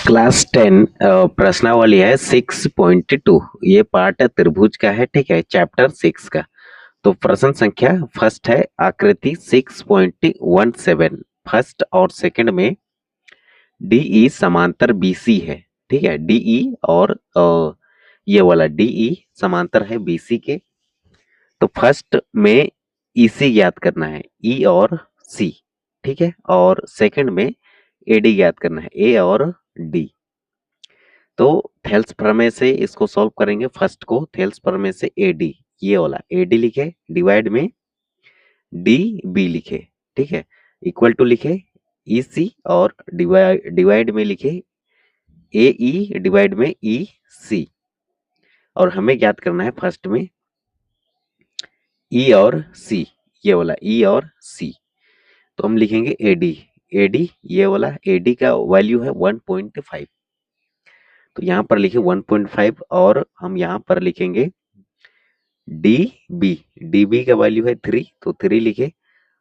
Class 10 प्रश्नावली है 6.2। ये पार्ट त्रिभुज का है, ठीक है, चैप्टर 6 का। तो प्रश्न संख्या फर्स्ट है आकृति 6.17। फर्स्ट और सेकंड में डीई समांतर बीसी है, ठीक है। डीई और ये वाला डीई समांतर है बीसी के। तो फर्स्ट में ईसी ज्ञात करना है, ई और सी, ठीक है। और सेकंड में एडी ज्ञात करना है, ए और डी। तो थेल्स प्रमेय से इसको सॉल्व करेंगे। फर्स्ट को थेल्स प्रमेय से एडी, ये वाला एडी लिखे, डिवाइड में डी बी लिखे, ठीक है, इक्वल टू लिखे ई सी, और डिवाइड में लिखे ए ई, डिवाइड में ई सी। और हमें ज्ञात करना है फर्स्ट में ई और सी, ये वाला ई और सी। तो हम लिखेंगे एडी, एडी ये वाला एडी का वैल्यू है 1.5। तो यहाँ पर लिखे 1.5, और हम यहाँ पर लिखेंगे डी बी, डी बी का वैल्यू है 3, तो 3 लिखे।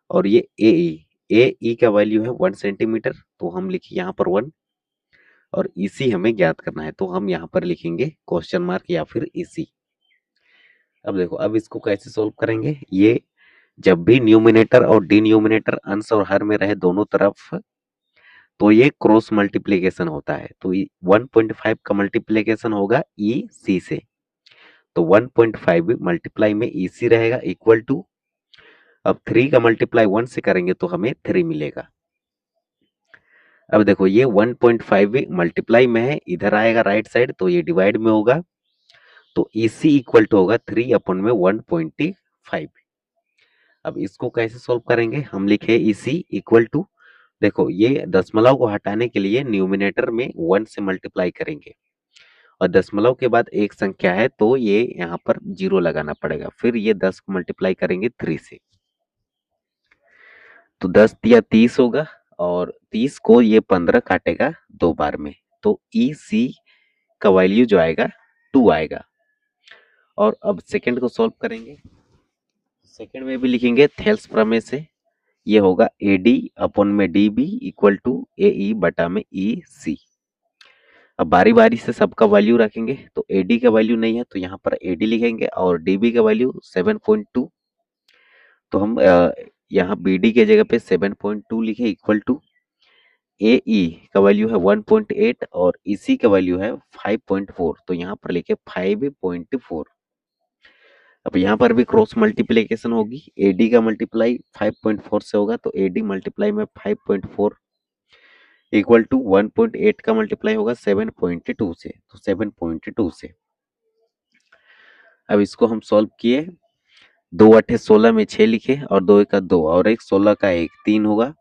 और ये ए ई का वैल्यू है 1 सेंटीमीटर, तो हम लिखे यहाँ पर 1। और इसी हमें ज्ञात करना है, तो हम यहाँ पर लिखेंगे क्वेश्चन मार्क या फिर इसी। अब देखो, अब इसको कैसे सोल्व करेंगे। ये जब भी न्यूमिनेटर और डिन्यूमिनेटर अंश और हर में रहे दोनों तरफ, तो ये क्रॉस मल्टीप्लीकेशन होता है। तो 1.5 का मल्टीप्लीकेशन होगा ई सी से, तो 1.5 मल्टीप्लाई में ई सी रहेगा इक्वल टू, अब 3 का मल्टीप्लाई 1 से करेंगे तो हमें 3 मिलेगा। अब देखो, ये 1.5 मल्टीप्लाई में है, इधर आएगा राइट साइड, तो ये डिवाइड में होगा। तो इसी इक्वल टू होगा 3 अपन में 1.5। अब इसको कैसे सोल्व करेंगे, हम लिखे इसी इक्वल टू, देखो ये दशमलव को हटाने के लिए न्यूमिनेटर में 1 से मल्टीप्लाई करेंगे, और दशमलव के बाद एक संख्या है तो ये यहाँ पर 0 लगाना पड़ेगा। फिर ये 10 को मल्टीप्लाई करेंगे 3 से, तो 10 या 30 होगा, और 30 को ये 15 काटेगा 2 बार में, तो ई सी का वैल्यू जो आएगा 2 आएगा। और अब सेकंड को सॉल्व करेंगे। सेकंड में भी लिखेंगे थेल्स प्रमेय से, ये होगा ए डी अपॉन में D B equal to A ई बटा में ई सी। अब बारी बारी से सबका वैल्यू रखेंगे, तो ए डी का वैल्यू नहीं है तो यहाँ पर ए डी लिखेंगे, और डी बी का वैल्यू 7.2, तो हम यहाँ बी डी के जगह पे 7.2 लिखे इक्वल टू ए ई का वैल्यू है 1.8 और ई सी का वैल्यू है 5.4, तो यहाँ पर लिखे 5.4। अब यहाँ पर भी क्रॉस मल्टीप्लीकेशन होगी, एडी का मल्टीप्लाई 5.4 से होगा, तो एडी मल्टीप्लाई में 5.4 इक्वल टू 1.8 का मल्टीप्लाई होगा 7.2 से, तो 7.2 से। अब इसको हम सॉल्व किए, 2 8 16 में 6 लिखे, और 2 1 2, और एक 16 का 1 3 होगा।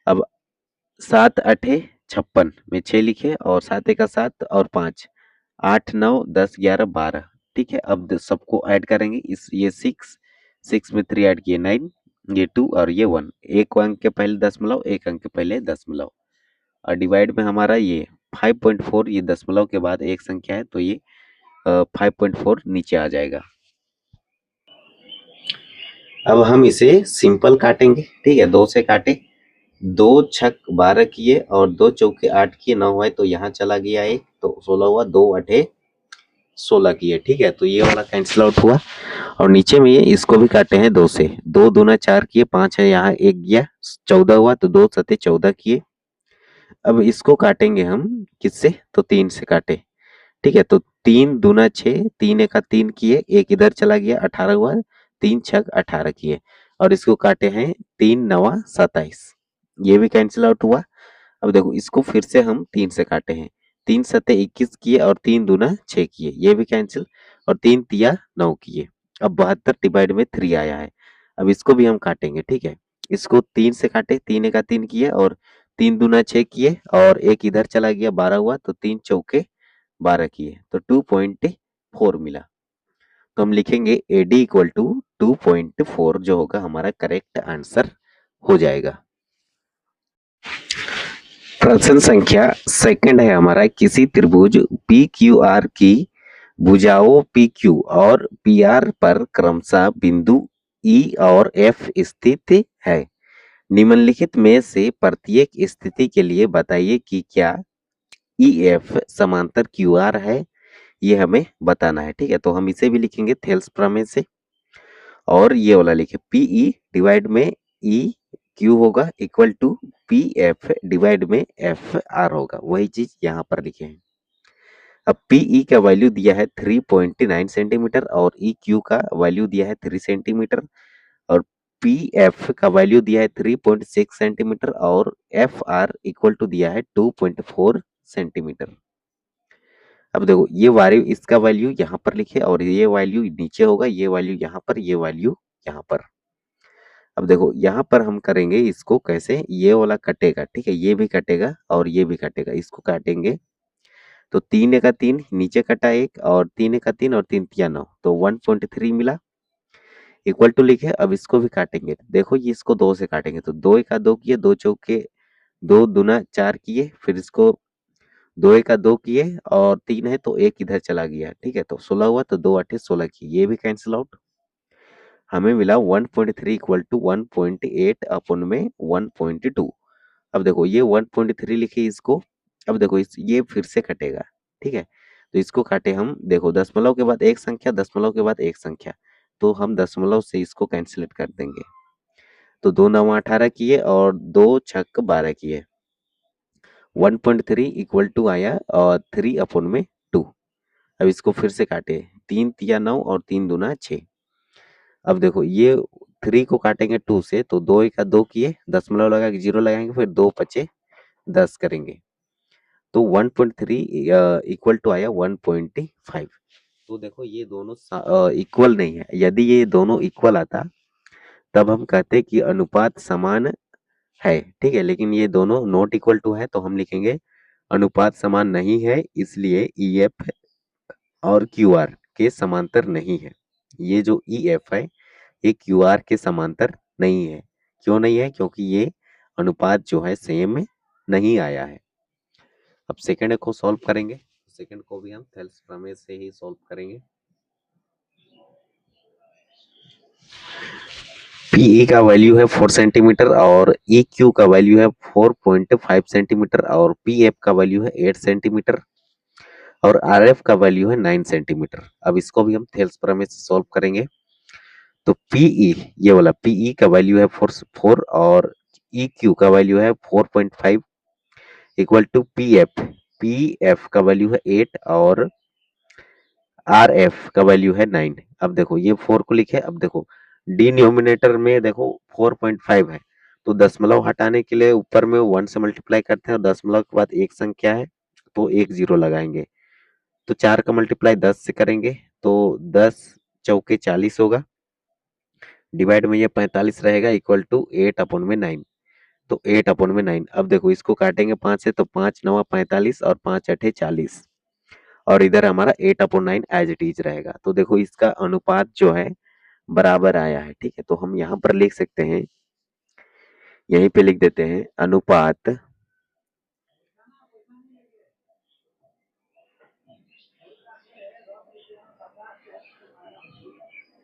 अब 7 8 56 में 6 लिखे, और 7 1 7 और 5, 8 9 10 11 12, ठीक है। अब सबको ऐड करेंगे, इस ये 6 में 3 ऐड किए 9, ये 2 और ये 1, एक अंक के पहले दशमलव, एक अंक के पहले दशमलव, और डिवाइड में हमारा ये 5.4, ये दशमलव के बाद एक संख्या है तो ये 5.4 नीचे आ जाएगा। अब हम इसे सिंपल काटेंगे, ठीक है, 2 से काटे, 2 छक 12 किए और 2 चौके 8 किए, 9 हुआ, तो यहाँ चला गया एक, तो 16 हुआ, 2 8 16 किए, ठीक है, तो ये वाला कैंसिल आउट हुआ। और नीचे में ये इसको भी काटे हैं 2 से, 2 दूना 4 किए, 5 है यहाँ, एक गया, 14 हुआ, तो 2 7 14 किए। अब इसको काटेंगे हम किससे, तो 3 से काटे, ठीक है, तो 3 दूना 6, 3 एक 3 किए, एक इधर चला गया, 18 हुआ, 3 छक 18 किए, और इसको काटे हैं 3 9 27, ये भी कैंसिल आउट हुआ। अब देखो, इसको फिर से हम 3 से काटे हैं, 3 7 21 किए, और 3 दूना 6 किए, ये भी कैंसिल, और 3 तिया 9 किए। अब 72 डिवाइड में 3 आया है, अब इसको भी हम काटेंगे, ठीक है। इसको 3 से काटे, 3 एक 3 किए, और 3 दूना 6 किए, और एक इधर चला गया, 12 हुआ, तो 3 चौके 12 किए, तो 2.4 मिला। तो हम लिखेंगे एडी इक्वल टू 2.4, जो होगा हमारा करेक्ट आंसर हो जाएगा। प्रश्न संख्या सेकंड है हमारा, किसी त्रिभुज पी क्यू आर की भुजाओं पी क्यू और पी आर पर क्रमशः बिंदु ई और एफ स्थित है। निम्नलिखित में से प्रत्येक स्थिति के लिए बताइए कि क्या ई एफ समांतर क्यू आर है, ये हमें बताना है। ठीक है, तो हम इसे भी लिखेंगे थेल्स प्रमेय से, और ये वाला लिखे पीई डिवाइड में ई क्यू होगा equal to P F divide में एफ आर होगा, वही चीज यहाँ पर लिखे हैं। अब पीई का वैल्यू दिया है 3.9 सेंटीमीटर और ई क्यू का वैल्यू दिया है 3 सेंटीमीटर और पी एफ का वैल्यू दिया है 3.6 सेंटीमीटर और एफ आर इक्वल टू दिया है 2.4 सेंटीमीटर। अब देखो ये वैल्यू, इसका वैल्यू यहाँ पर लिखे और ये वैल्यू नीचे होगा, ये वैल्यू यहाँ पर, ये वैल्यू यहाँ पर। अब देखो यहाँ पर हम करेंगे इसको कैसे, ये वाला कटेगा, ठीक है, ये भी कटेगा और ये भी कटेगा, इसको काटेंगे तो 3 का 3 नीचे कटा एक और 3 का 3 और 3 तिया 9, तो 1.3 मिला इक्वल टू लिखे। अब इसको भी काटेंगे, देखो ये इसको 2 से काटेंगे तो 2 का 2 किए, 2 चौके 2 दूना 4 किए, फिर इसको 2 का 2 किए और 3 है तो 1 इधर चला गया, ठीक है, तो 16 हुआ, तो 2 8 16 किए, ये भी कैंसिल आउट, हमें मिला 1.3 इक्वल टू 1.8 अपन में 1.2। अब देखो ये 1.3 लिखे इसको, अब देखो ये फिर से कटेगा, ठीक है, तो इसको काटे हम, देखो दशमलव के बाद एक संख्या, दशमलव के बाद एक संख्या, तो हम दशमलव से इसको कैंसिलेट कर देंगे, तो 2 9 18 किए और 2 छक 12 किए, 1.3 इक्वल टू आया और 3 अपन में 2। अब इसको फिर से काटे, 3 तिया 9 और 3 दूना 6। अब देखो ये 3 को काटेंगे 2 से, तो 2 का 2 किए, दशमलव लगा के 0 लगाएंगे, फिर 2 पचे 10 करेंगे, तो 1.3 इक्वल टू आया 1.5। तो देखो ये दोनों इक्वल नहीं है, यदि ये दोनों इक्वल आता तब हम कहते कि अनुपात समान है, ठीक है, लेकिन ये दोनों नॉट इक्वल टू है तो हम लिखेंगे अनुपात समान नहीं है, इसलिए ई एफ और क्यू आर के समांतर नहीं है। ये जो ई एफ है ये क्यू आर के समांतर नहीं है, क्यों नहीं है, क्योंकि ये अनुपात जो है सेम नहीं आया है। अब सेकंड को सॉल्व करेंगे, सेकंड को भी हम थेल्स प्रमेय से ही सॉल्व करेंगे। पीई का वैल्यू है 4 सेंटीमीटर और ई क्यू का वैल्यू है 4.5 सेंटीमीटर और पी एफ का वैल्यू है 8 सेंटीमीटर और आर एफ का वैल्यू है 9 सेंटीमीटर। अब इसको भी हम थेल्स प्रमेय से सॉल्व करेंगे, तो पीई, ये वाला पीई का वैल्यू है 4 और ई क्यू का वैल्यू है 4.5 इक्वल टू पी एफ का वैल्यू है 8 और आर एफ का वैल्यू है 9। अब देखो ये 4 को लिखे, अब देखो डिनोमिनेटर में देखो 4.5 है, तो दशमलव हटाने के लिए ऊपर में 1 से मल्टीप्लाई करते हैं और दशमलव के बाद एक संख्या है तो एक जीरो लगाएंगे, तो 4 का मल्टीप्लाई 10 से करेंगे तो 10 चौके 40 होगा, डिवाइड में ये 45 रहेगा इक्वल टू 8 अपॉन में 9, तो 8 अपॉन में 9। अब देखो इसको काटेंगे 5 से, तो 5 9 45 और 5 8 40 और इधर हमारा 8 अपॉन 9 एज इट इज रहेगा। तो देखो इसका अनुपात जो है बराबर आया है, ठीक है, तो हम यहाँ पर लिख सकते हैं, यहीं पे लिख देते हैं अनुपात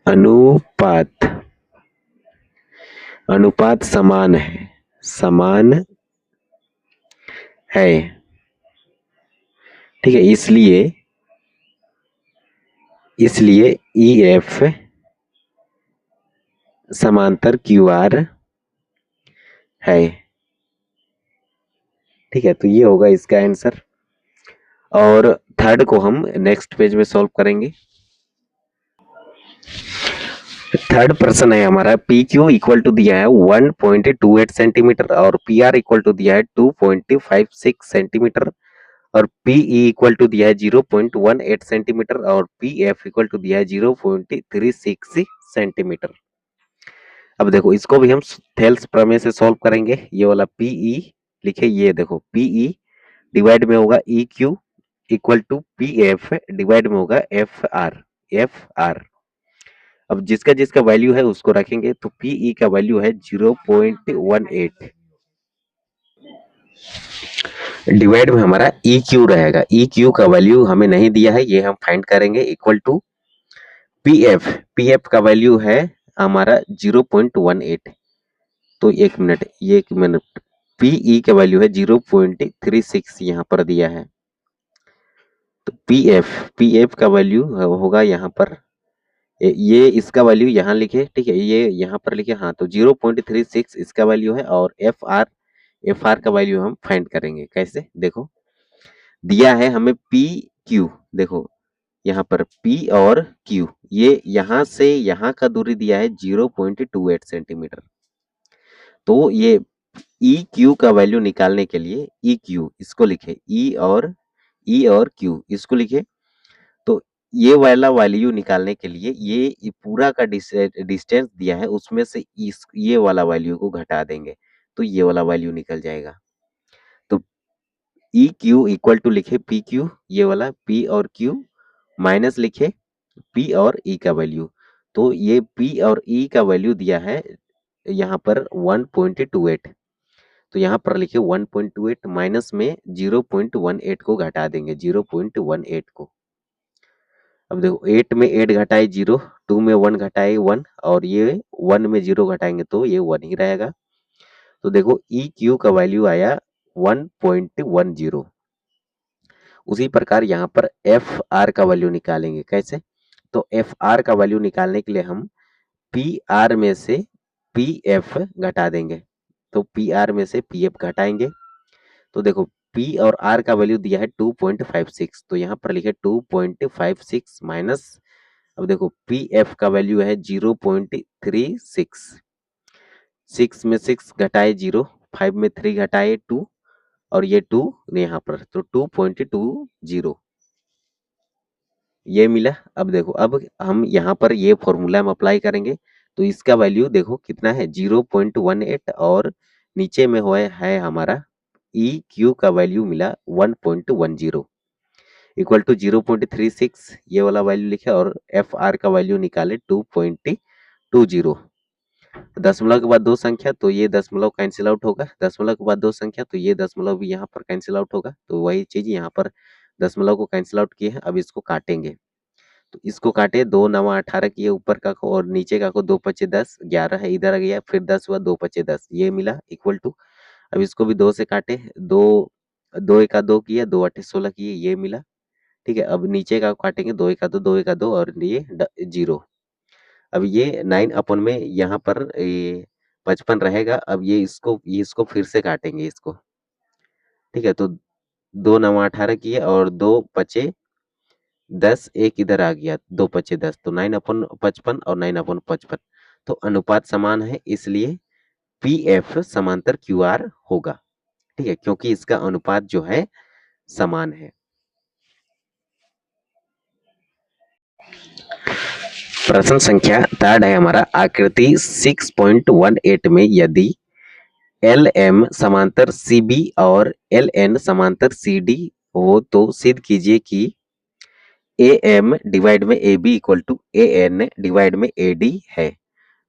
अनुपात अनुपात समान है, समान है, ठीक है, इसलिए ई एफ समांतर क्यू आर है, ठीक है, तो ये होगा इसका आंसर। और थर्ड को हम नेक्स्ट पेज में सॉल्व करेंगे। थर्ड प्रश्न है हमारा, पी क्यू इक्वल टू दिया है 1.28 सेंटीमीटर और पी आर इक्वल टू दिया है 2.56 सेंटीमीटर और पीई इक्वल टू दिया है 0.18 सेंटीमीटर और पी एफ इक्वल टू दिया है 0.36 सेंटीमीटर। अब देखो इसको भी हम थेल्स प्रमेय से सॉल्व करेंगे। ये वाला पीई लिखे, ये देखो पीई डिवाइड में होगा E Q equal to P F divide में होगा एफ आर। अब जिसका जिसका वैल्यू है उसको रखेंगे, तो पीई का वैल्यू है 0.18 डिवाइड में हमारा ई क्यू रहेगा, ई क्यू का वैल्यू हमें नहीं दिया है, ये हम फाइंड करेंगे इक्वल टू पी एफ का वैल्यू है हमारा 0.18, तो एक मिनट पीई का वैल्यू है 0.36 यहाँ पर दिया है, तो पी एफ का वैल्यू होगा यहाँ पर, ये इसका वैल्यू यहाँ लिखे, ठीक है, ये यहाँ पर लिखे, हाँ, तो 0.36 इसका वैल्यू है, और एफ आर का वैल्यू हम फाइंड करेंगे। कैसे, देखो दिया है हमें पी क्यू, देखो यहाँ पर पी और क्यू, ये यहाँ से यहाँ का दूरी दिया है 0.28 सेंटीमीटर। तो ये ई क्यू का वैल्यू निकालने के लिए ई क्यू इसको लिखे, ई और क्यू इसको लिखे। तो ये वाला वैल्यू निकालने के लिए ये पूरा का डिस्टेंस दिया है, उसमें से इस ये वाला वैल्यू को घटा देंगे, तो ये वाला वैल्यू निकल जाएगा। तो ई क्यू इक्वल टू लिखे पी क्यू, ये वाला पी और क्यू, माइनस लिखे पी और ई का वैल्यू। तो ये पी और ई का वैल्यू दिया है यहाँ पर 1.28, तो यहाँ पर लिखे 1.28 माइनस में 0.18 को घटा देंगे, 0.18 को। अब देखो 8 में 8 घटाए 0, 2 में 1 घटाए 1, और ये 1 में 0 घटाएंगे तो ये 1 ही रहेगा। तो देखो ई क्यू का वैल्यू आया 1.10। उसी प्रकार यहाँ पर एफ आर का वैल्यू निकालेंगे। कैसे, तो एफ आर का वैल्यू निकालने के लिए हम पी आर में से पी एफ घटा देंगे, तो पी आर में से पी एफ घटाएंगे। तो देखो पी और आर का वैल्यू दिया है 2.56, तो यहाँ पर लिखे 2.56 माइनस, अब देखो पी एफ का वैल्यू है 0.36, 6 में 6 घटाए 0, 5 में 3 घटाए 2, और ये 2 यहाँ पर, तो 2.20 ये मिला। अब देखो अब हम यहाँ पर ये फॉर्मूला हम अप्लाई करेंगे, तो इसका वैल्यू देखो कितना है 0.18, और नीचे में है हमारा ई क्यू का वैल्यू मिला 1.10 इक्वल टू 0.36, ये वाला वैल्यू लिखे, और एफ आर का वैल्यू निकाले 2.20। दशमलव के बाद दो संख्या, तो ये दशमलव कैंसिल आउट होगा, दशमलव के बाद दो संख्या, तो ये दशमलव भी यहाँ पर कैंसिल आउट होगा। तो वही चीज यहाँ पर दशमलव को कैंसिल आउट किए हैं, अब इसको काटेंगे। तो इसको काटे, 2 9 18 किए ऊपर का को, और नीचे का को 2 5 10, 11 है इधर आ गया, फिर 10 हुआ, 2 5 10, ये मिला इक्वल टू। अब इसको भी 2 से काटे, 2 2 1 2 किया, 2 8 16 किए, ये मिला। ठीक है, अब नीचे का काटेंगे, 2 1 2 2 1 2, और ये 0। अब ये 9 अपन में यहाँ पर ये 55 रहेगा। अब ये इसको फिर से काटेंगे इसको। ठीक है, तो 2 9 18 किए, और 2 पचे 10, एक इधर आ गया, 2 पचे 10, तो 9/55 और 9/55, तो अनुपात समान है, इसलिए पी एफ समांतर क्यू आर होगा। ठीक है, क्योंकि इसका अनुपात जो है समान है। प्रश्न संख्या 3 है हमारा, आकृति 6.18 में यदि एल एम समांतर सी बी और एल एन समांतर सी डी हो तो सिद्ध कीजिए कि ए एम डिवाइड में A B equal to A N divide में ए डी है।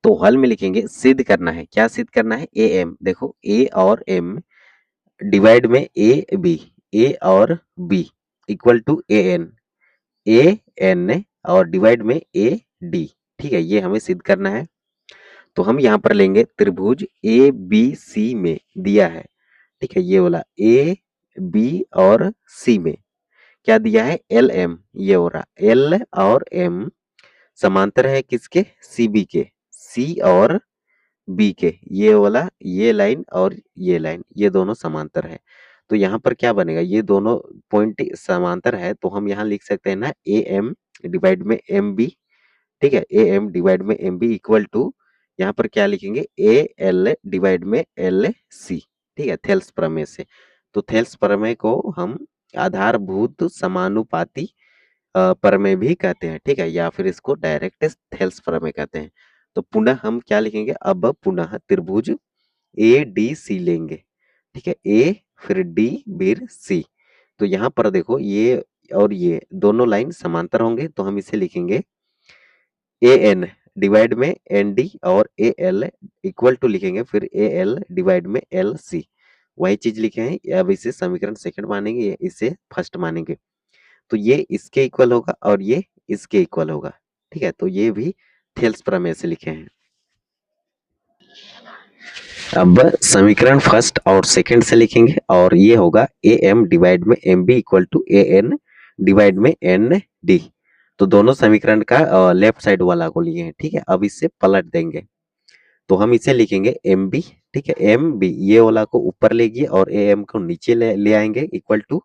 तो हल में लिखेंगे, सिद्ध करना है। क्या सिद्ध करना है, ए एम, देखो ए और एम डिवाइड में ए और B equal to A N और डिवाइड में ए डी। ठीक है, ये हमें सिद्ध करना है। तो हम यहाँ पर लेंगे त्रिभुज ए बी सी में दिया है। ठीक है, ये वाला ए बी और सी में क्या दिया है, एल एम, ये हो रहा एल और एम समांतर है किसके, सी बी के, सी और बी के, ये वाला ये लाइन और ये लाइन, ये दोनों समांतर है। तो यहाँ पर क्या बनेगा, ये दोनों पॉइंट समांतर है, तो हम यहाँ लिख सकते हैं ना ए एम डिवाइड में एम बी। ठीक है, ए एम डिवाइड में एम बी इक्वल टू, यहाँ पर क्या लिखेंगे, ए एल डिवाइड में एल सी। ठीक है, थेल्स प्रमेय से। तो थेल्स प्रमेय को हम आधारभूत समानुपाती प्रमेय भी कहते हैं। ठीक है, या फिर इसको डायरेक्ट थेल्स प्रमेय कहते हैं। तो पुनः हम क्या लिखेंगे, अब पुनः त्रिभुज ए डी सी लेंगे। ठीक है, ए फिर डी फिर सी। तो यहाँ पर देखो ये और ये दोनों लाइन समांतर होंगे, तो हम इसे लिखेंगे ए एन डिवाइड में एन डी और ए एल इक्वल टू लिखेंगे फिर ए एल डिवाइड में एल सी। वही चीज लिखे हैं, अब इसे समीकरण सेकंड मानेंगे, इसे फर्स्ट मानेंगे। तो ये इसके इक्वल होगा और ये इसके इक्वल होगा। ठीक है, तो ये भी थेल्स प्रमेय से लिखे हैं। अब समीकरण फर्स्ट और सेकंड से लिखेंगे, और ये होगा ए एम डिवाइड में M B equal to A N divide में एन डी। तो दोनों समीकरण का लेफ्ट साइड वाला को लिए हैं, ठीक है। अब इससे पलट देंगे तो हम इसे लिखेंगे एम बी, ठीक है। एम बी ये वाला को ऊपर ले गए और ए एम को नीचे ले आएंगे, इक्वल टू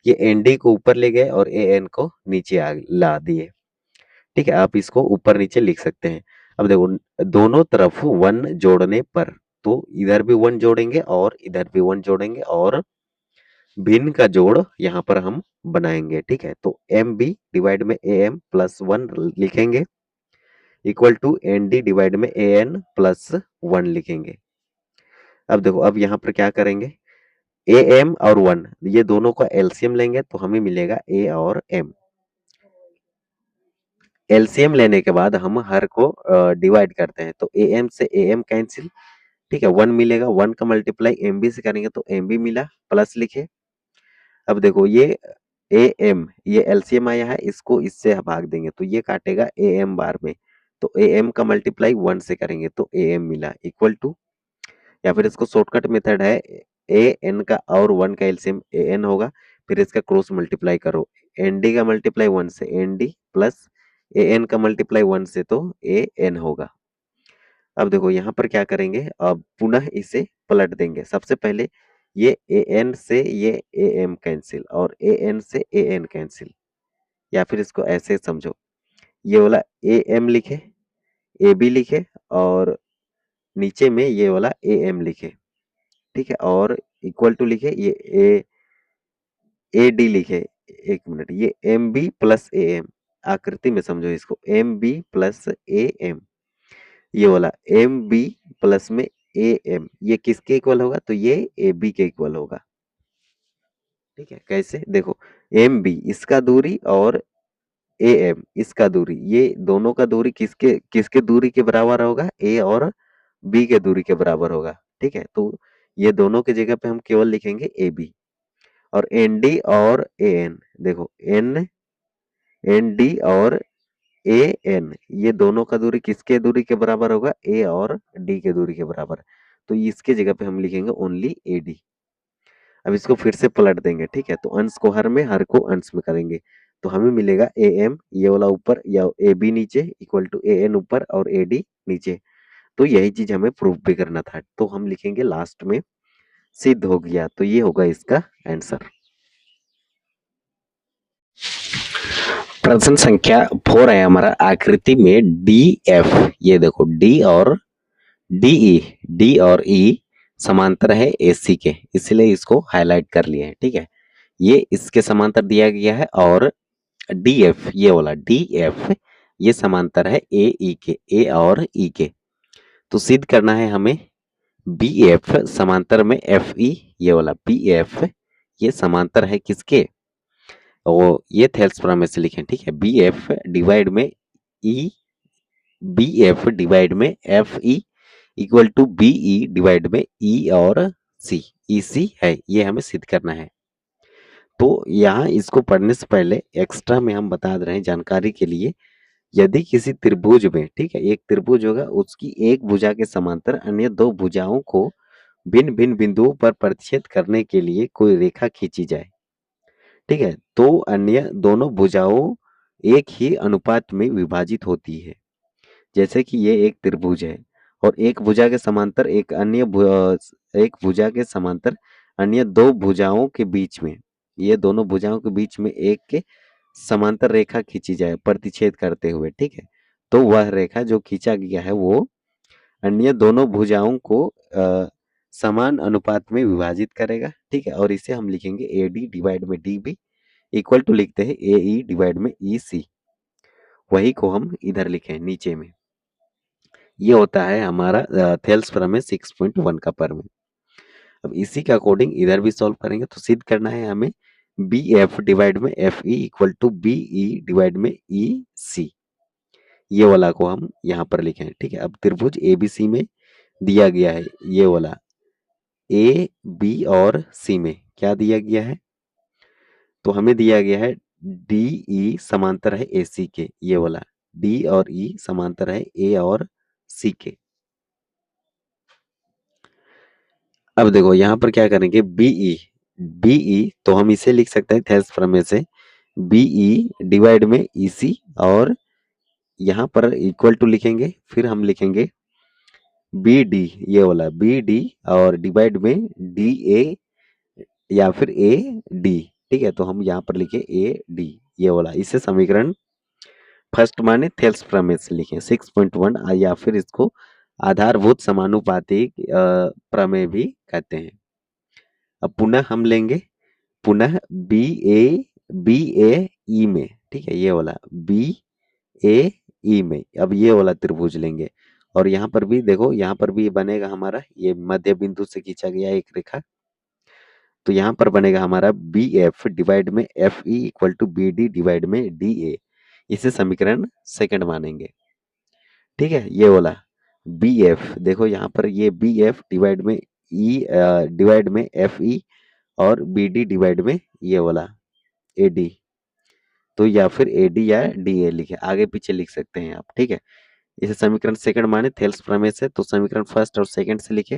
ये एन डी को ऊपर ले गए और ए एन को नीचे ला दिए, ठीक है। आप इसको ऊपर नीचे लिख सकते हैं। अब देखो दोनों तरफ वन जोड़ने पर, तो इधर भी वन जोड़ेंगे और इधर भी वन जोड़ेंगे और भिन्न का जोड़ यहाँ पर हम बनाएंगे, ठीक है। तो एम बी डिवाइड में ए एम प्लस वन लिखेंगे, equal to N D divide में ए एन प्लस वन लिखेंगे। अब देखो अब यहाँ पर क्या करेंगे, ए एम और वन ये दोनों का एलसीएम लेंगे तो हमें मिलेगा ए और एम। एलसीएम लेने के बाद हम हर को डिवाइड करते हैं, तो ए एम से ए एम कैंसिल, ठीक है। वन मिलेगा, वन का मल्टीप्लाई एम बी से करेंगे तो एम बी मिला, प्लस लिखे। अब देखो ये ए एम ये एलसीएम आया है, इसको इससे भाग देंगे तो ये काटेगा ए एम बार में, तो ए एम का मल्टीप्लाई वन से करेंगे तो ए एम मिला, इक्वल टू, या फिर इसको शॉर्टकट मेथड है, ए एन का और वन का एलसीएम ए एन होगा, फिर इसका क्रॉस मल्टीप्लाई करो, एन डी का मल्टीप्लाई वन से N D plus A N का मल्टीप्लाई वन से तो ए एन होगा। अब देखो यहाँ पर क्या करेंगे, अब पुनः इसे पलट देंगे। सबसे पहले ये ए एन से ये ए एम कैंसिल और ए एन से ए एन कैंसिल, या फिर इसको ऐसे समझो, ये वाला ए एम लिखे, ए बी लिखे और नीचे में ये वाला ए एम लिखे, ठीक है। और इक्वल टू लिखे ये ए डी लिखे। एक मिनट, ये M B plus A M, आकृति में समझो इसको, M B plus A M, ये वाला एम बी प्लस में ए एम, ये किसके इक्वल होगा, तो ये ए बी के इक्वल होगा, ठीक है। कैसे देखो, एम बी इसका दूरी और ए एम इसका दूरी, ये दोनों का दूरी किसके किसके दूरी के बराबर होगा, ए और बी के दूरी के बराबर होगा, ठीक है। तो ये दोनों की जगह पे हम केवल लिखेंगे ए बी, और एन डी और ए एन, देखो एन एन डी और ए एन ये दोनों का दूरी किसके दूरी के बराबर होगा, ए और डी के दूरी के बराबर, तो इसके जगह पे हम लिखेंगे ओनली ए डी। अब इसको फिर से पलट देंगे, ठीक है। तो अंश को हर में, हर को अंश में करेंगे तो हमें मिलेगा ए एम ये वाला ऊपर या ए बी नीचे इक्वल टू ए एन ऊपर और ए डी नीचे। तो यही चीज हमें प्रूफ भी करना था, तो हम लिखेंगे लास्ट में सिद्ध हो गया, तो ये होगा इसका आंसर। प्रश्न संख्या 4 है हमारा, आकृति में डी एफ, ये देखो डी और डी और ई समांतर है एसी के, इसलिए इसको हाईलाइट कर लिया है, ठीक है। ये इसके समांतर दिया गया है और डी एफ ये वाला डी एफ ये समांतर है ए ई के, ए और ई के। तो सिद्ध करना है हमें बी एफ समांतर में एफ ई, ये वाला बी एफ ये समांतर है किसके, और ये थेल्स प्रमेय से लिखें, ठीक है। बी एफ डिवाइड में ई, बी एफ डिवाइड में F E equal to B E divide में ई और सी, ई सी है, ये हमें सिद्ध करना है। तो यहाँ इसको पढ़ने से पहले एक्स्ट्रा में हम बता दे रहे हैं जानकारी के लिए, यदि किसी त्रिभुज में, ठीक है, एक त्रिभुज होगा, उसकी एक भुजा के समांतर अन्य दो भुजाओं को भिन्न भिन्न बिंदुओं पर प्रतिच्छेद करने के लिए कोई रेखा खींची जाए, ठीक है, तो अन्य दोनों भुजाओं एक ही अनुपात में विभाजित होती है। जैसे कि ये एक त्रिभुज है और एक भुजा के समांतर एक भुजा के समांतर अन्य दो भुजाओं के बीच में, ये दोनों भुजाओं के बीच में एक के समांतर रेखा खींची जाए प्रतिच्छेद करते हुए, ठीक है। तो वह रेखा जो खींचा गया है वो अन्य दोनों भुजाओं को समान अनुपात में विभाजित करेगा, ठीक है। और इसे हम लिखेंगे ए डी डिवाइड में डी बी इक्वल टू लिखते हैं ए ई डिवाइड में ई सी, वही को हम इधर लिखें नीचे में। ये होता है हमारा थेल्स प्रमेय 6.1 का प्रमेय। अब इसी के अकॉर्डिंग इधर भी सॉल्व करेंगे, तो सिद्ध करना है हमें बी एफ डिवाइड में F E equal to B E divide में ई सी, ये वाला को हम यहाँ पर लिखें, ठीक है। अब त्रिभुज एबीसी में दिया गया है, ये वाला ए बी और सी में क्या दिया गया है, तो हमें दिया गया है डी ई समांतर है ए सी के, ये वाला डी और ई समांतर है ए और सी के। अब देखो यहाँ पर क्या करेंगे, बीई, बीई तो हम इसे लिख सकते हैं थेल्स प्रमेय से BE डिवाइड में EC, और यहाँ पर इक्वल टू लिखेंगे, फिर हम लिखेंगे BD, ये वाला BD, और डिवाइड में DA या फिर AD। ठीक है, तो हम यहाँ पर लिखे AD, ये वाला। इसे समीकरण फर्स्ट माने थेल्स प्रमेय से लिखे 6.1, या फिर इसको आधारभूत समानुपाती प्रमेय भी कहते हैं। अब पुनः हम लेंगे, पुनः BA में, ठीक है, ये वाला BAE में अब ये वाला त्रिभुज लेंगे, और यहाँ पर भी देखो, यहाँ पर भी बनेगा हमारा, ये मध्य बिंदु से खींचा गया एक रेखा, तो यहाँ पर बनेगा हमारा BF डिवाइड में FE equal to BD divide में DA। इसे समीकरण सेकंड मानेंगे। ठीक है, ये वाला BF, देखो यहाँ पर ये BF डिवाइड में डिवाइड में FE, और BD डिवाइड में ये वाला AD, तो या फिर AD या DA लिखे, आगे पीछे लिख सकते हैं आप। ठीक है, इसे समीकरण सेकंड माने थेल्स प्रमेय से, तो समीकरण फर्स्ट और सेकंड से लिखे।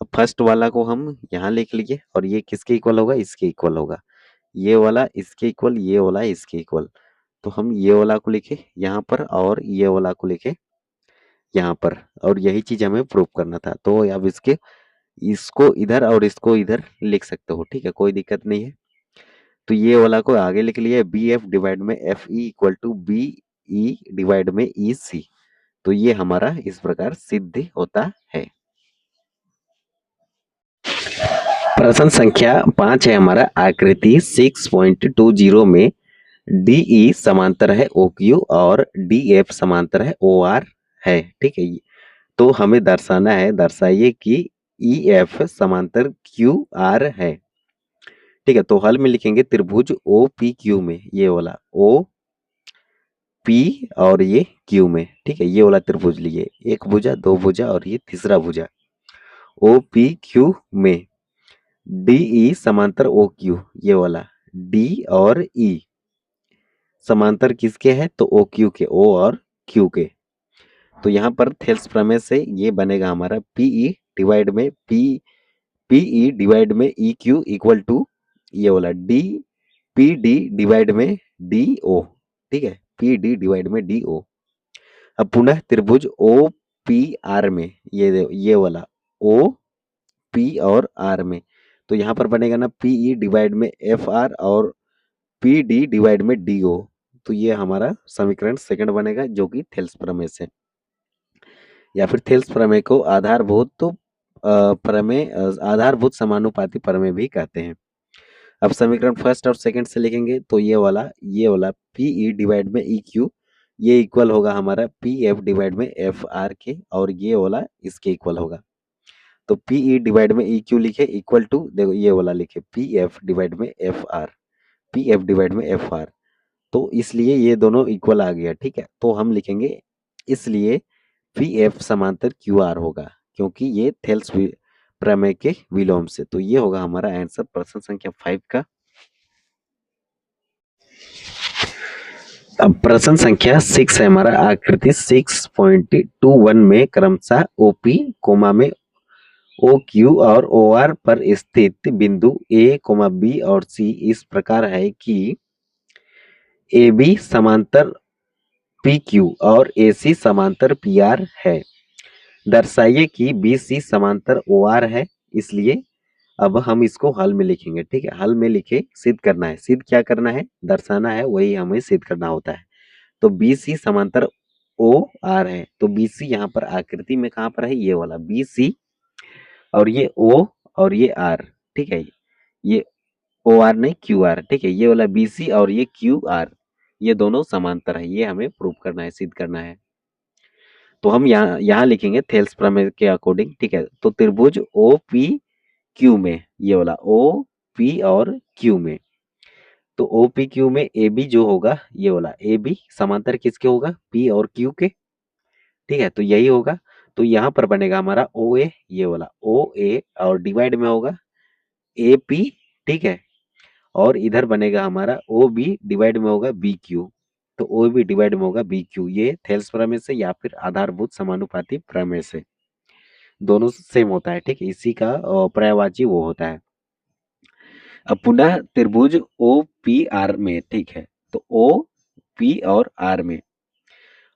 अब फर्स्ट वाला को हम यहाँ लिख लिए, और ये किसके इक्वल होगा, इसके इक्वल होगा, ये वाला इसके इक्वल, ये वाला इसके इक्वल, तो हम ये वाला को लिखे यहाँ पर, और ये वाला को लिखे यहाँ पर, और यही चीज हमें प्रूव करना था। तो अब इसको इधर और इसको इधर लिख सकते हो, ठीक है, कोई दिक्कत नहीं है। तो ये वाला को आगे लिख लिया, BF डिवाइड में FE equal to BE divide में EC, तो ये हमारा इस प्रकार सिद्ध होता है। प्रश्न संख्या 5 है हमारा, आकृति 6.20 में DE समांतर है OQ और DF समांतर है OR है। ठीक है, तो हमें दर्शाना है, दर्शाइए कि EF समांतर QR है। ठीक है, तो हल में लिखेंगे त्रिभुज OPQ में, ये वाला OP और ये Q में। ठीक है, ये वाला त्रिभुज लिए, एक भुजा, दो भुजा और ये तीसरा भुजा। OPQ में DE समांतर OQ, ये वाला D और E समांतर किसके हैं, तो OQ के, O और Q के। तो यहाँ पर थेल्स प्रमेय से ये बनेगा हमारा PE डिवाइड में PE डिवाइड में EQ इक्वल टू ये वाला PD डिवाइड में DO। ठीक है, PD डिवाइड में DO। अब पुनः त्रिभुज OPR में, ये वाला OP और R में, तो यहाँ पर बनेगा ना PE डिवाइड में FR और PD डिवाइड में DO, तो ये हमारा समीकरण सेकंड बनेगा, जो कि थेल्स प्रमेय से, या फिर थेल्स प्रमेय को आधारभूत समानुपाती प्रमेय भी कहते हैं। अब समीकरण फर्स्ट और सेकंड से लिखेंगे, तो ये वाला PE डिवाइड में EQ, ये इक्वल होगा हमारा PF डिवाइड में FR के, और ये वाला इसके इक्वल होगा। तो PE डिवाइड में EQ लिखे इक्वल टू, देखो ये वाला लिखे PF डिवाइड में FR, PF डिवाइड में FR, तो इसलिए ये दोनों इक्वल आ गया। ठीक है, तो हम लिखेंगे इसलिए PF समांतर QR होगा, क्योंकि ये थेल्स प्रमेय के विलोम से। तो ये होगा हमारा आंसर प्रश्न संख्या 5 का। अब प्रश्न संख्या 6 है हमारा, आकृति 6.21 में क्रमशः OP कोमा में OQ और OR पर स्थित बिंदु A, B और C इस प्रकार है कि AB समांतर PQ और AC समांतर PR है। दर्शाइए कि BC समांतर OR है। इसलिए अब हम इसको हल में लिखेंगे। ठीक है, हल में लिखे सिद्ध करना है। सिद्ध क्या करना है, दर्शाना है, वही हमें सिद्ध करना होता है। तो BC समांतर OR है, तो BC यहाँ पर आकृति में कहाँ पर है, ये वाला BC, और ये O और ये R। ठीक है, ये OR नहीं QR। ठीक है, ये वाला BC और ये QR, ये दोनों समांतर है, ये हमें प्रूव करना है, सिद्ध करना है। तो हम यहाँ लिखेंगे थेल्स प्रमेय के अकॉर्डिंग। ठीक है, तो त्रिभुज OPQ में, ये वाला OP और Q में, तो OPQ में AB जो होगा, ये वाला AB समांतर किसके होगा, P और Q के। ठीक है, तो यही होगा। तो यहाँ पर बनेगा हमारा OA, ये वाला OA, और डिवाइड में होगा AP। ठीक है, और इधर बनेगा हमारा OB डिवाइड में होगा BQ, तो OB डिवाइड में होगा BQ। ये थेल्स प्रमेय से या फिर आधारभूत समानुपाती प्रमेय से, दोनों सेम होता है। ठीक है, इसी का पर्यायवाची वो होता है। अब पुनः त्रिभुज ओ पी आर में, ठीक है, तो ओ पी और आर में,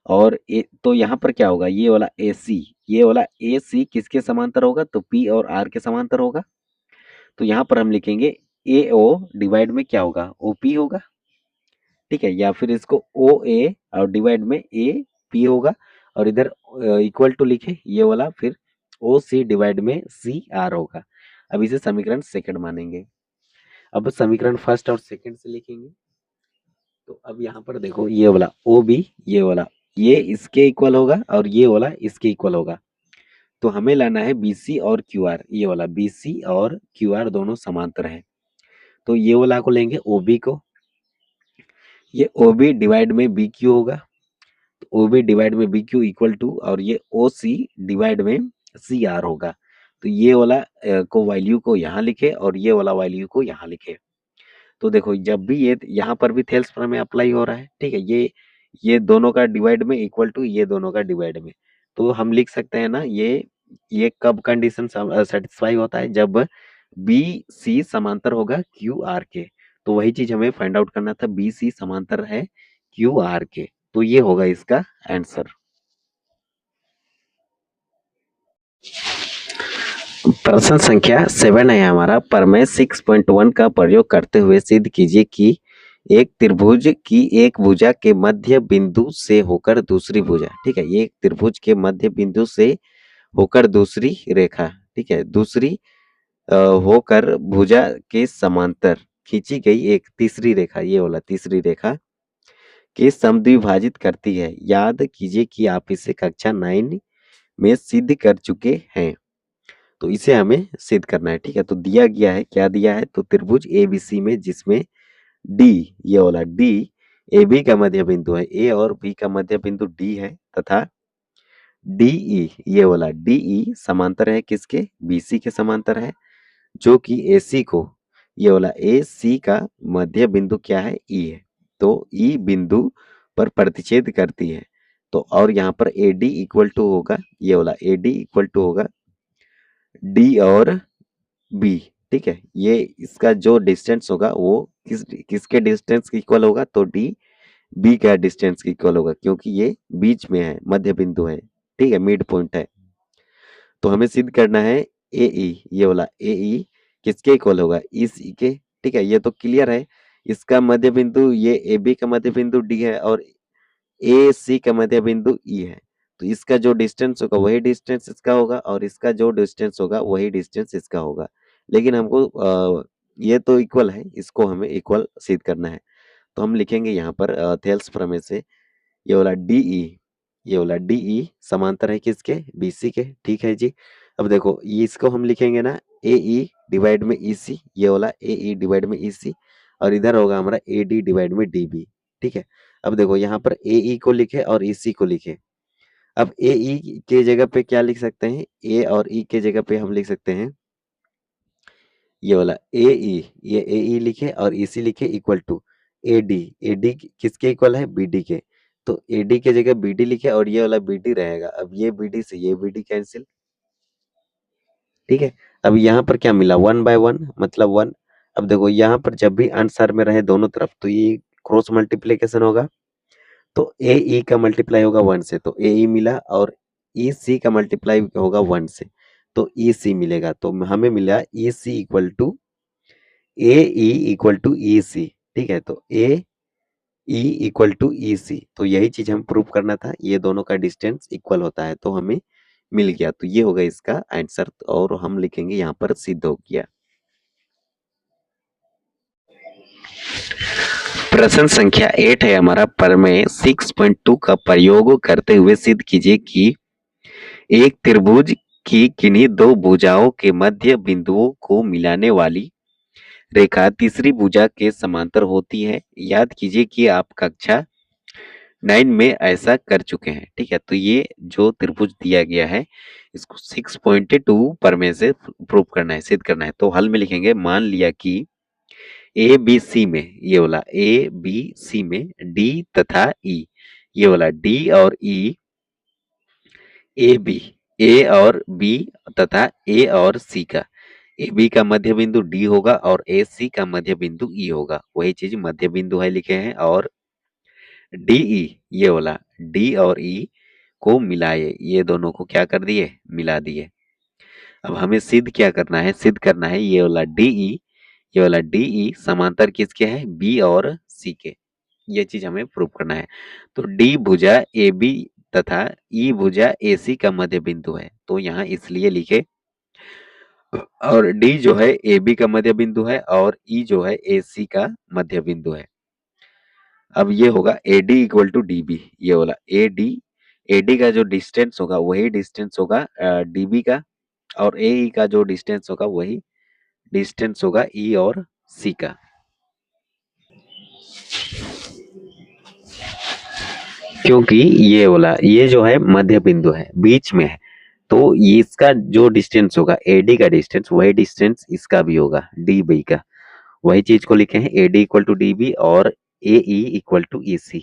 और तो यहाँ पर क्या होगा, ये वाला ए सी, ये वाला ए सी किसके समांतर होगा, तो पी और आर के समांतर होगा। तो यहाँ पर हम लिखेंगे ए ओ डिवाइड में क्या होगा, ओ पी होगा, ठीक है, या फिर इसको ओ ए और डिवाइड में ए पी होगा, और इधर इक्वल टू लिखे ये वाला, फिर ओ सी डिवाइड में सी आर होगा। अब इसे समीकरण सेकंड मानेंगे। अब समीकरण फर्स्ट और सेकंड से लिखेंगे। तो अब यहाँ पर देखो, ये वाला ओ बी, ये वाला, ये इसके इक्वल होगा और ये वाला इसके इक्वल होगा। तो हमें लाना है बी सी और क्यू आर, ये वाला बी सी और क्यू आर दोनों समांतर है। तो ये वाला को लेंगे ओ बी को, ये ओ बी डिवाइड में बी क्यू होगा, ओ बी डिवाइड में बी क्यू इक्वल टू, और ये ओ सी डिवाइड में सी आर होगा। तो ये वाला को वैल्यू को यहाँ लिखे और ये वाला वैल्यू को यहाँ लिखे। तो देखो, जब भी ये यहाँ पर भी थेल्स प्रमेय अप्लाई हो रहा है, ठीक है, ये दोनों का डिवाइड में इक्वल टू ये दोनों का डिवाइड में, तो हम लिख सकते हैं ना, ये कब कंडीशन सेटिस्फाई होता है, जब बी सी समांतर होगा क्यू आर के। तो वही चीज हमें फाइंड आउट करना था, बी सी समांतर है क्यू आर के, तो ये होगा इसका आंसर। प्रश्न संख्या 7 है हमारा, प्रमेय 6.1 का प्रयोग करते हुए सिद्ध कीजिए कि एक त्रिभुज की एक भुजा के मध्य बिंदु से होकर दूसरी भुजा, ठीक है, एक त्रिभुज के मध्य बिंदु से होकर दूसरी रेखा, ठीक है, दूसरी होकर भुजा के समांतर खींची गई एक तीसरी रेखा, ये वाला तीसरी रेखा के समद्विभाजित करती है। याद कीजिए कि आप इसे कक्षा 9 में सिद्ध कर चुके हैं। तो इसे हमें सिद्ध करना है, ठीक है। तो दिया गया है, क्या दिया है, तो त्रिभुज एबीसी में जिसमें डी, ये वाला डी ए बी का मध्य बिंदु है, ए और बी का मध्य बिंदु डी है, तथा डीई, ये वाला डीई समांतर है किसके, बीसी के समांतर है, जो कि एसी को, ये वाला ए सी का मध्य बिंदु क्या है, ई है। तो ई बिंदु पर प्रतिच्छेद करती है। तो और यहाँ पर ए डी इक्वल टू होगा, ये वाला ए डी इक्वल टू होगा डी और बी, ठीक है, ये इसका जो डिस्टेंस होगा वो किसके डिस्टेंस की इक्वल होगा, तो डी बी का डिस्टेंस की इक्वल होगा, क्योंकि ये बीच में है, मध्य बिंदु है, ठीक है, मिड पॉइंट है। तो हमें सिद्ध करना है ए ई, ये वाला ए ई किसके इक्वल होगा, ई सी के, ठीक है, ये तो क्लियर है। इसका मध्य बिंदु, ये ए बी का मध्य बिंदु डी है और ए सी का मध्य बिंदु ई है। तो इसका जो डिस्टेंस होगा वही डिस्टेंस इसका होगा, और इसका जो डिस्टेंस होगा वही डिस्टेंस इसका होगा। लेकिन हमको ये तो इक्वल है, इसको हमें इक्वल सिद्ध करना है। तो हम लिखेंगे यहाँ पर थेल्स प्रमेय से, ये वाला डीई, ये वाला डीई समांतर है किसके, बीसी के, ठीक है जी। अब देखो, ये इसको हम लिखेंगे ना ए ई डिवाइड में ई सी, ये वाला ए ई डिवाइड में ई सी, और इधर होगा हमारा ए डी डिवाइड में डी बी, ठीक है। अब देखो, यहाँ पर ए ई को लिखे और ई सी को लिखे। अब ए ई के जगह पे क्या लिख सकते हैं, ए और ई के जगह पे हम लिख सकते हैं ये वाला ए ई, ये ए ई लिखे और ई सी लिखे equal to A D, A D किसके इक्वल है, बी डी के। तो ए डी के जगह बी डी लिखे और ये वाला बी डी रहेगा। अब ये बी डी से ये बी डी कैंसिल, ठीक है। अब यहाँ पर क्या मिला, 1/1 मतलब 1। अब देखो, यहाँ पर जब भी आंसर में रहे दोनों तरफ, तो ये क्रॉस मल्टीप्लीकेशन होगा, तो ए ई का मल्टीप्लाई होगा 1 से, तो ए ई मिला, और ई सी का मल्टीप्लाई होगा 1 से, तो ई सी मिलेगा। तो हमें मिला E C equal to A E equal to E C, ठीक है। तो ए ई इक्वल टू ई सी, तो यही चीज हमें प्रूव करना था, ये दोनों का डिस्टेंस इक्वल होता है, तो हमें मिल गया। तो ये होगा इसका आंसर, और हम लिखेंगे यहाँ पर सिद्ध हो गया। प्रश्न संख्या 8 है हमारा, प्रमेय 6.2 का प्रयोग करते हुए सिद्ध कीजिए कि एक त्रिभुज की किन्हीं दो भुजाओं के मध्य बिंदुओं को मिलाने वाली रेखा तीसरी भुजा के समांतर होती है। याद कीजिए कि आप कक्षा 9 में ऐसा कर चुके हैं, ठीक है। तो ये जो त्रिभुज दिया गया है, इसको 6.2 प्रमेय से प्रूव करना है, सिद्ध करना है। तो हल में लिखेंगे, मान लिया कि ए बी सी में, ये वाला ए बी सी में डी तथा ई, ये वाला डी और ई, ए बी, ए और बी तथा ए और सी का, ए बी का मध्य बिंदु डी होगा और ए सी का मध्य बिंदु ई होगा, वही चीज मध्य बिंदु है लिखे हैं। और डी ई, ये वाला डी और ई को मिलाए, ये दोनों को क्या कर दिए, मिला दिए। अब हमें सिद्ध क्या करना है, सिद्ध करना है ये वाला डी ई, ये वाला डी ई समांतर किसके है, बी और सी के, ये चीज हमें प्रूव करना है। तो डी भुजा ए बी तथा ई भुजा ए सी का मध्य बिंदु है, तो यहाँ इसलिए लिखे। और डी जो है ए बी का मध्य बिंदु है और ई जो है ए सी का मध्य बिंदु है। अब ये होगा A D equal to D B, ये वाला ए डी का जो डिस्टेंस होगा वही डिस्टेंस होगा डी बी का, और ए ई का जो डिस्टेंस होगा वही डिस्टेंस होगा ई और सी का। क्योंकि ये वाला ये जो है मध्य बिंदु है, बीच में है, तो ये इसका जो डिस्टेंस होगा एडी का डिस्टेंस वही डिस्टेंस इसका भी होगा डी बी का, वही चीज को लिखे हैं A D equal to D B और A E equal to E सी।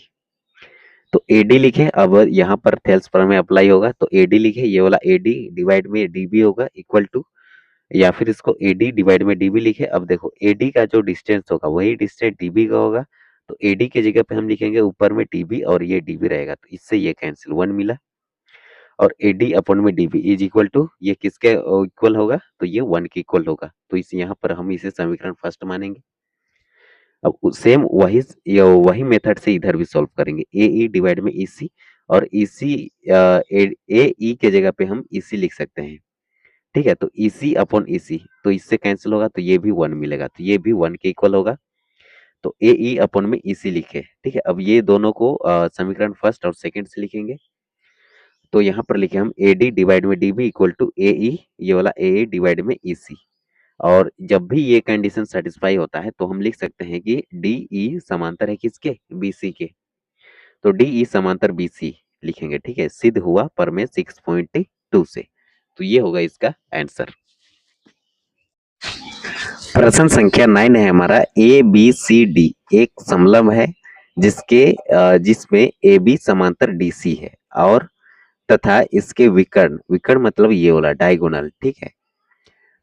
तो ए डी लिखे, अब यहाँ पर थेल्स प्रमेय अप्लाई होगा, तो ए डी लिखे, ये वाला ए डी डिवाइड में डी बी होगा इक्वल टू, या फिर इसको ए डी डिवाइड में डी बी लिखे। अब देखो ए डी का जो डिस्टेंस होगा वही डिस्टेंस डी बी का होगा, तो ए डी की जगह पे हम लिखेंगे ऊपर में टी बी और ये डी बी रहेगा, तो इससे ये कैंसिल, वन मिला। और ए डी अपॉन में D B is equal to, ये किसके इक्वल होगा, तो ये वन के इक्वल होगा, तो इस यहाँ पर हम इसे समीकरण फर्स्ट मानेंगे। अब सेम वही मेथड से इधर भी सॉल्व करेंगे, ए ई डिवाइड में ई सी, और ई सी ए ई के जगह पे हम ई सी लिख सकते हैं, ठीक है। तो ई सी अपॉन ई सी, तो इससे कैंसिल होगा, तो ये भी वन मिलेगा, तो ये भी वन के इक्वल होगा। तो ए ई अपॉन में ई सी लिखे, ठीक है। अब ये दोनों को समीकरण फर्स्ट और सेकंड से लिखेंगे, तो यहाँ पर लिखे हम ए डी डिवाइड में D B equal to A ई, ये वाला ए ई डिवाइड में ई सी। और जब भी ये कंडीशन सेटिस्फाई होता है तो हम लिख सकते हैं कि डी ई समांतर है किसके, बी सी के, तो डी ई समांतर बी सी लिखेंगे, ठीक है। सिद्ध हुआ प्रमेय 6.2 से, तो ये होगा इसका आंसर। प्रश्न संख्या 9 है हमारा, ए बी सी डी एक समलंब है जिसमें ए बी समांतर डी सी है, और तथा इसके विकर्ण, विकर्ण मतलब ये वाला डायगोनल, ठीक है,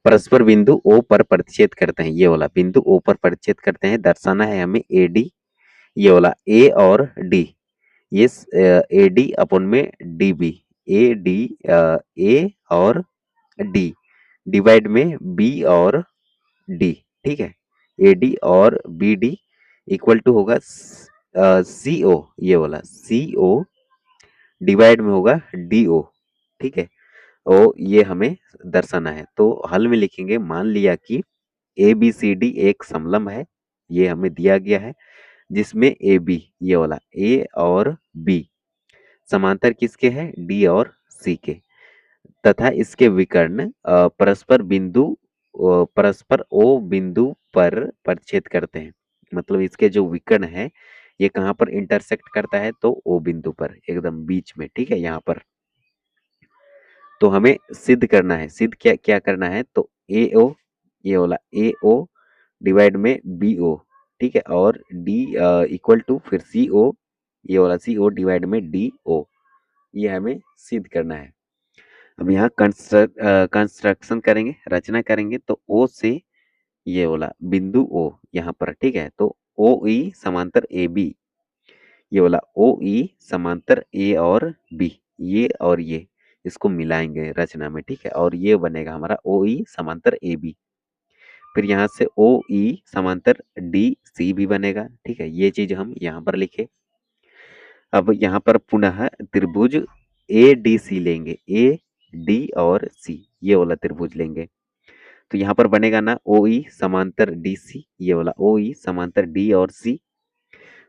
परस्पर बिंदु ओ पर प्रतिच्छेद करते हैं, ये वाला बिंदु ओ पर प्रतिच्छेद करते हैं, दर्शाना है हमें ए डी, ये वाला ए और डी, ये ए डी अपॉन में D B, A D A और डी डिवाइड में बी और डी, ठीक है, ए डी और बी डी इक्वल टू होगा सी ओ, ये वाला सी ओ डिवाइड में होगा डी ओ, ठीक है। ओ ये हमें दर्शाना है, तो हल में लिखेंगे, मान लिया कि ए बी सी डी एक समलंब है, ये हमें दिया गया है, जिसमें ए बी, ये वाला ए और बी समांतर किसके हैं, डी और सी के, तथा इसके विकर्ण परस्पर ओ बिंदु पर प्रतिच्छेद करते हैं, मतलब इसके जो विकर्ण है ये कहाँ पर इंटरसेक्ट करता है, तो ओ बिंदु पर एकदम बीच में, ठीक है, यहाँ पर। तो हमें सिद्ध करना है, सिद्ध क्या क्या करना है, तो ए ओ, ये वाला ए ओ डिवाइड में बी ओ, ठीक है, और डी इक्वल टू फिर सी ओ, ये वाला सी ओ डिवाइड में डी ओ, ये हमें सिद्ध करना है। अब यहाँ कंस्ट्रक्शन करेंगे, रचना करेंगे, तो ओ से ये वाला बिंदु ओ यहाँ पर, ठीक है, तो ओ ई समांतर ए बी, ये वाला ओ ई समांतर ए और बी, ये और ये इसको मिलाएंगे रचना में, ठीक है, और ये बनेगा हमारा ओ ई समांतर ए बी। फिर यहाँ से ओ ई समांतर डी सी भी बनेगा, ठीक है, ये चीज हम यहाँ पर लिखे। अब यहाँ पर पुनः त्रिभुज ए डी सी लेंगे, ए डी और सी, ये वाला त्रिभुज लेंगे, तो यहाँ पर बनेगा ना ओ ई समांतर डी सी, ये वाला ओ ई समांतर डी और सी।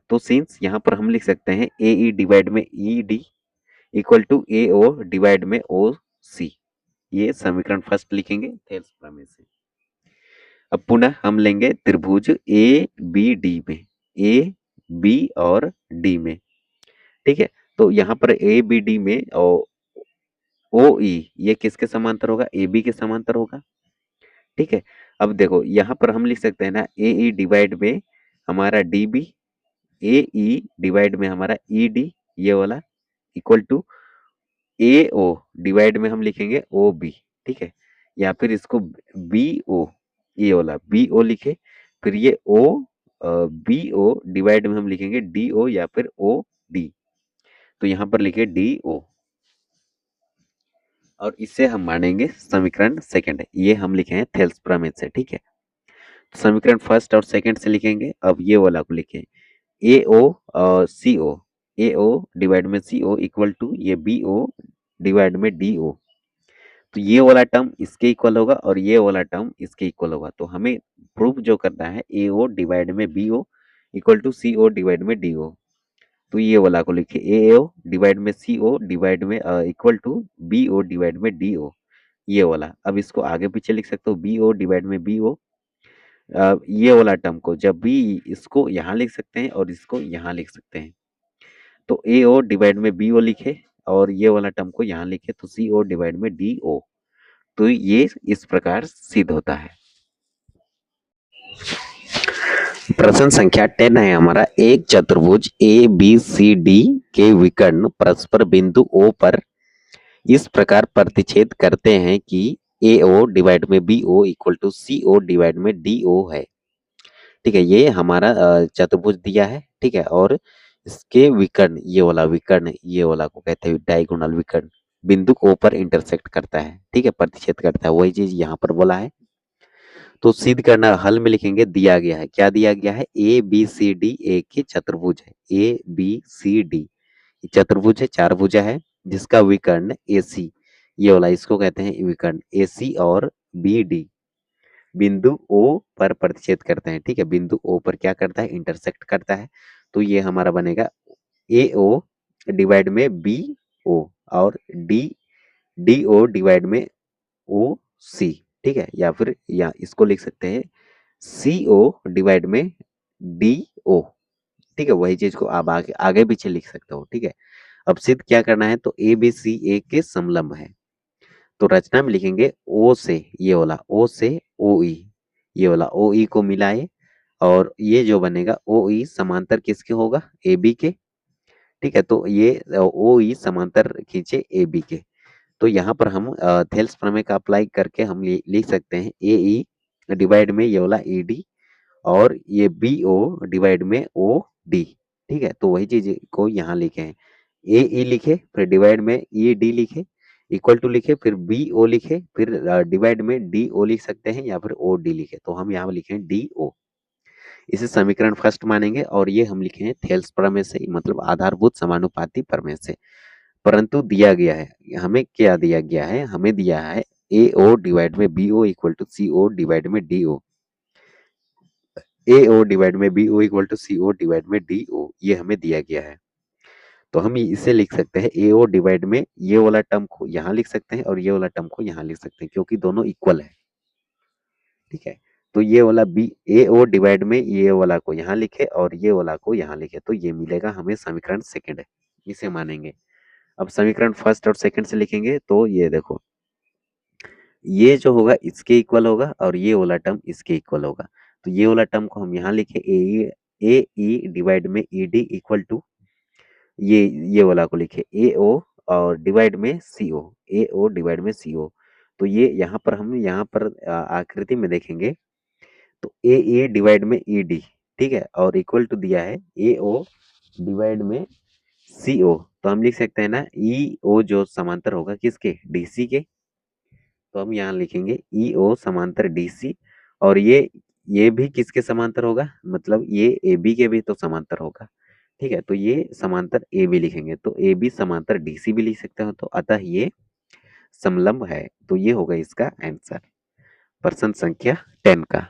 तो सिंस यहाँ पर हम लिख सकते हैं ए ई डिवाइड में E D equal to A O divide में ओ सी, ये समीकरण फर्स्ट लिखेंगे थेल्स प्रमेय से। अब पुनः हम लेंगे त्रिभुज ए बी डी में, ए बी और डी में, ठीक है, तो यहाँ पर ए बी डी में ओ ई ये किसके समांतर होगा, ए बी के समांतर होगा, ठीक है। अब देखो यहाँ पर हम लिख सकते हैं ना ए ई डिवाइड में हमारा D B, A E divide में हमारा ई डी, ये वाला equal to A O divide में हम लिखेंगे ओ बी, ठीक है, या फिर इसको बी ओ, ये वाला बी ओ लिखे, फिर ये ओ बी ओ डिवाइड में हम लिखेंगे डी ओ या फिर ओ डी। तो यहाँ पर लिखे डी ओ और इसे हम मानेंगे समीकरण सेकंड। ये हम लिखे हैं थेल्स प्रमेय से, ठीक है। तो समीकरण फर्स्ट और सेकंड से लिखेंगे। अब ये वाला को लिखें ए ओ सी ओ, ए ओ डिवाइड में सी ओ इक्वल टू ये बी ओ डिवाइड में डी ओ। तो ये वाला टर्म इसके इक्वल होगा और ये वाला टर्म इसके इक्वल होगा। तो हमें प्रूफ जो करना है ए ओ डिवाइड में B O equal to C O divide में डी ओ। तो ये वाला को लिखे ए ओ डिवाइड में सी ओ डिवाइड में equal to B O divide में डी ओ, ये वाला। अब इसको आगे पीछे लिख सकते हो बी ओ डिवाइड में बी ओ, ये वाला टर्म को जब भी इसको यहाँ लिख सकते हैं और इसको यहाँ लिख सकते हैं। तो ए ओ डिवाइड में बी ओ लिखे और ये वाला टर्म को यहाँ लिखे तो सी ओ डिवाइड में डी ओ। तो ये इस प्रकार सिद्ध होता है। प्रश्न संख्या 10 है हमारा, एक चतुर्भुज ए बी सी डी के विकर्ण परस्पर बिंदु O पर इस प्रकार प्रतिच्छेद करते हैं कि ए ओ डिवाइड में B O equal to C O divide में डी ओ है। ठीक है, ये हमारा चतुर्भुज दिया है, ठीक है। और इसके विकर्ण, ये वाला विकर्ण, ये वाला को कहते हैं डायगोनल विकर्ण, बिंदु O पर इंटरसेक्ट करता है, ठीक है, प्रतिच्छेद करता है, वही चीज यहाँ पर बोला है। तो सिद्ध करना, हल में लिखेंगे दिया गया है, क्या दिया गया है, ए बी सी डी एक ही चतुर्भुज है, ए बी सी डी चतुर्भुज है, चार भुजा है, जिसका विकर्ण ए सी, ये वाला इसको कहते हैं विकर्ण ए सी और बी डी बिंदु ओ पर प्रतिच्छेद करते हैं, ठीक है। बिंदु ओ पर क्या करता है, इंटरसेक्ट करता है। तो ये हमारा बनेगा ए ओ डिवाइड में बी ओ और डी डी ओ डिवाइड में ओ सी, ठीक है। या फिर या इसको लिख सकते हैं सी ओ डिवाइड में डी ओ, ठीक है। वही चीज को आप आगे आगे पीछे लिख सकते हो, ठीक है। अब सिद्ध क्या करना है, तो ए बी सी ए के समलंब है। तो रचना में लिखेंगे ओ से, ये वाला ओ से ओ ई, ये वाला ओ ई को मिलाए और ये जो बनेगा ओ ई समांतर किसके होगा, ए बी के, ठीक है। तो ये ओ ई समांतर खींचे ए बी के। तो यहाँ पर हम थेल्स प्रमेय का अप्लाई करके हम लिख सकते हैं ए ई डिवाइड में ये वाला ए डी और ये बी ओ डिवाइड में ओ डी, ठीक है। तो वही चीज को यहाँ लिखे हैं, ए ई लिखे फिर डिवाइड में ई डी लिखे इक्वल टू लिखे फिर बी ओ लिखे फिर डिवाइड में डी ओ लिख सकते हैं या फिर ओ डी लिखे। तो हम यहाँ लिखे हैं डी ओ, इसे समीकरण फर्स्ट मानेंगे और ये हम लिखे हैं थेल्स प्रमेय से, मतलब आधारभूत समानुपाती प्रमेय से। परंतु दिया गया है, हमें क्या दिया गया है, हमें दिया है ए ओ डिवाइड में B O equal to C O divide में D O, A O divide में B O equal to C O divide में डी ओ, ये हमें दिया गया है। तो हम इसे लिख सकते हैं ए ओ डिवाइड में ये वाला टर्म को यहाँ लिख सकते हैं और ये वाला टर्म को यहाँ लिख सकते हैं क्योंकि दोनों इक्वल है, ठीक है। तो ये वाला बी ए ओ डिवाइड में ये वाला को यहाँ लिखे और ये वाला को यहाँ लिखे तो ये मिलेगा हमें समीकरण सेकंड है, इसे मानेंगे। अब समीकरण फर्स्ट और सेकंड से लिखेंगे तो ये देखो, ये जो होगा इसके इक्वल होगा और ये वाला टर्म इसके इक्वल होगा। तो ये वाला टर्म को हम यहाँ लिखे ए ई डिवाइड में ई डी इक्वल टू ये वाला को लिखे ए ओ और डिवाइड में C O, A O divide में सी ओ। तो ये यहाँ पर हम यहाँ पर आकृति में देखेंगे तो ए डिवाइड में ई डी, ठीक है, और इक्वल टू दिया है ए ओ डिवाइड में सी ओ। तो हम लिख सकते हैं ना ई ओ जो समांतर होगा किसके, डी सी के। तो हम यहाँ लिखेंगे ई ओ समांतर डी सी और ये भी किसके समांतर होगा, मतलब ये ए बी के भी तो समांतर होगा, ठीक है। तो ये समांतर ए बी लिखेंगे तो ए बी समांतर डी सी भी लिख सकते हो। तो अतः ये समलंब है। तो ये होगा इसका आंसर प्रश्न संख्या 10 का।